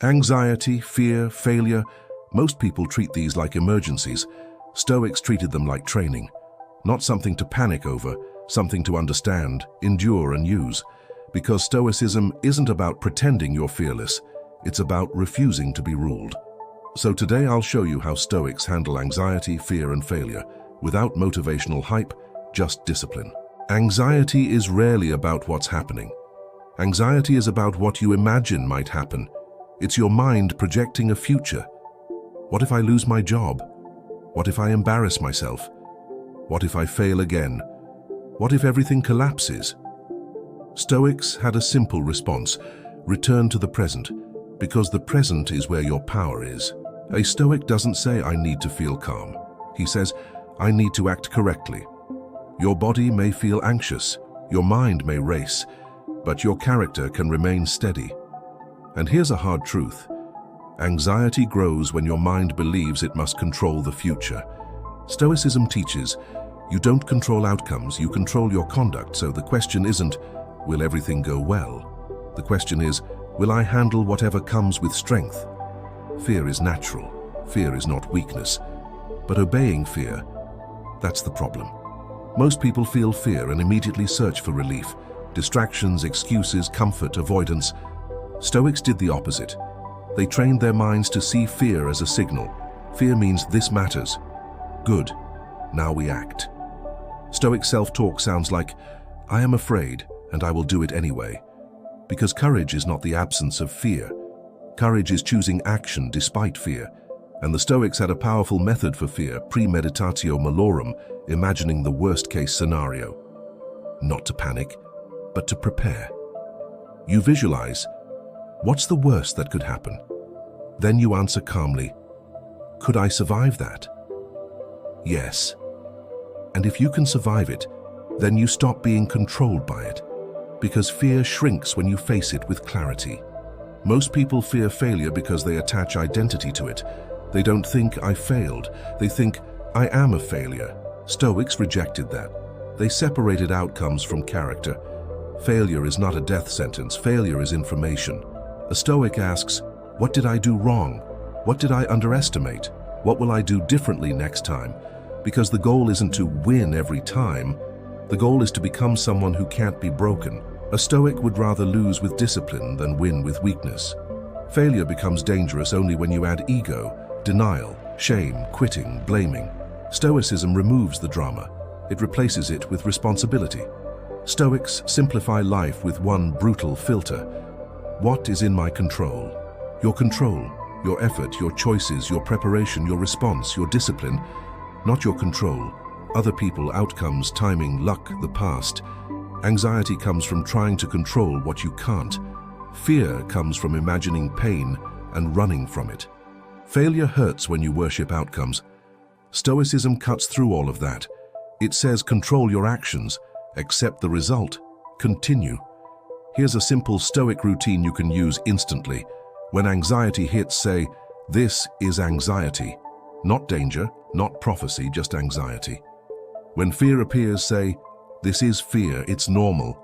Anxiety, fear, failure, most people treat these like emergencies. Stoics treated them like training. Not something to panic over, something to understand, endure and use. Because Stoicism isn't about pretending you're fearless, it's about refusing to be ruled. So today I'll show you how Stoics handle anxiety, fear and failure, without motivational hype, just discipline. Anxiety is rarely about what's happening. Anxiety is about what you imagine might happen. It's your mind projecting a future. What if I lose my job? What if I embarrass myself? What if I fail again? What if everything collapses? Stoics had a simple response: return to the present, because the present is where your power is. A Stoic doesn't say, I need to feel calm. He says, I need to act correctly. Your body may feel anxious, your mind may race, but your character can remain steady. And here's a hard truth. Anxiety grows when your mind believes it must control the future. Stoicism teaches, you don't control outcomes, you control your conduct. So the question isn't, will everything go well? The question is, will I handle whatever comes with strength? Fear is natural. Fear is not weakness. But obeying fear, that's the problem. Most people feel fear and immediately search for relief. Distractions, excuses, comfort, avoidance. Stoics did the opposite. They trained their minds to see fear as a signal. Fear means this matters. Good. Now we act. Stoic self-talk sounds like, I am afraid and I will do it anyway. Because courage is not the absence of fear. Courage is choosing action despite fear. And the Stoics had a powerful method for fear, premeditatio malorum, imagining the worst-case scenario. Not to panic, but to prepare. You visualize, what's the worst that could happen? Then you answer calmly, could I survive that? Yes. And if you can survive it, then you stop being controlled by it, because fear shrinks when you face it with clarity. Most people fear failure because they attach identity to it. They don't think I failed, they think I am a failure. Stoics rejected that. They separated outcomes from character. Failure is not a death sentence, failure is information. A Stoic asks, what did I do wrong? What did I underestimate? What will I do differently next time? Because the goal isn't to win every time, the goal is to become someone who can't be broken. A Stoic would rather lose with discipline than win with weakness. Failure becomes dangerous only when you add ego, denial, shame, quitting, blaming. Stoicism removes the drama. It replaces it with responsibility. Stoics simplify life with one brutal filter. What is in my control? Your control, your effort, your choices, your preparation, your response, your discipline. Not your control. Other people, outcomes, timing, luck, the past. Anxiety comes from trying to control what you can't. Fear comes from imagining pain and running from it. Failure hurts when you worship outcomes. Stoicism cuts through all of that. It says control your actions, accept the result, continue. Here's a simple Stoic routine you can use instantly. When anxiety hits, say, this is anxiety. Not danger, not prophecy, just anxiety. When fear appears, say, this is fear, it's normal,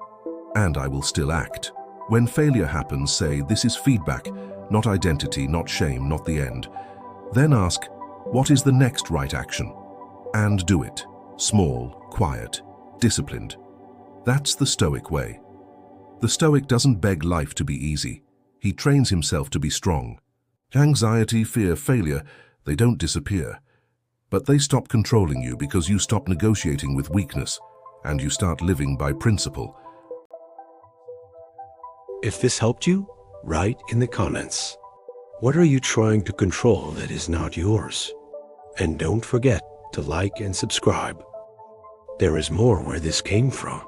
and I will still act. When failure happens, say, this is feedback, not identity, not shame, not the end. Then ask, what is the next right action? And do it. Small, quiet, disciplined. That's the Stoic way. The Stoic doesn't beg life to be easy. He trains himself to be strong. Anxiety, fear, failure, they don't disappear. But they stop controlling you because you stop negotiating with weakness and you start living by principle. If this helped you, write in the comments. What are you trying to control that is not yours? And don't forget to like and subscribe. There is more where this came from.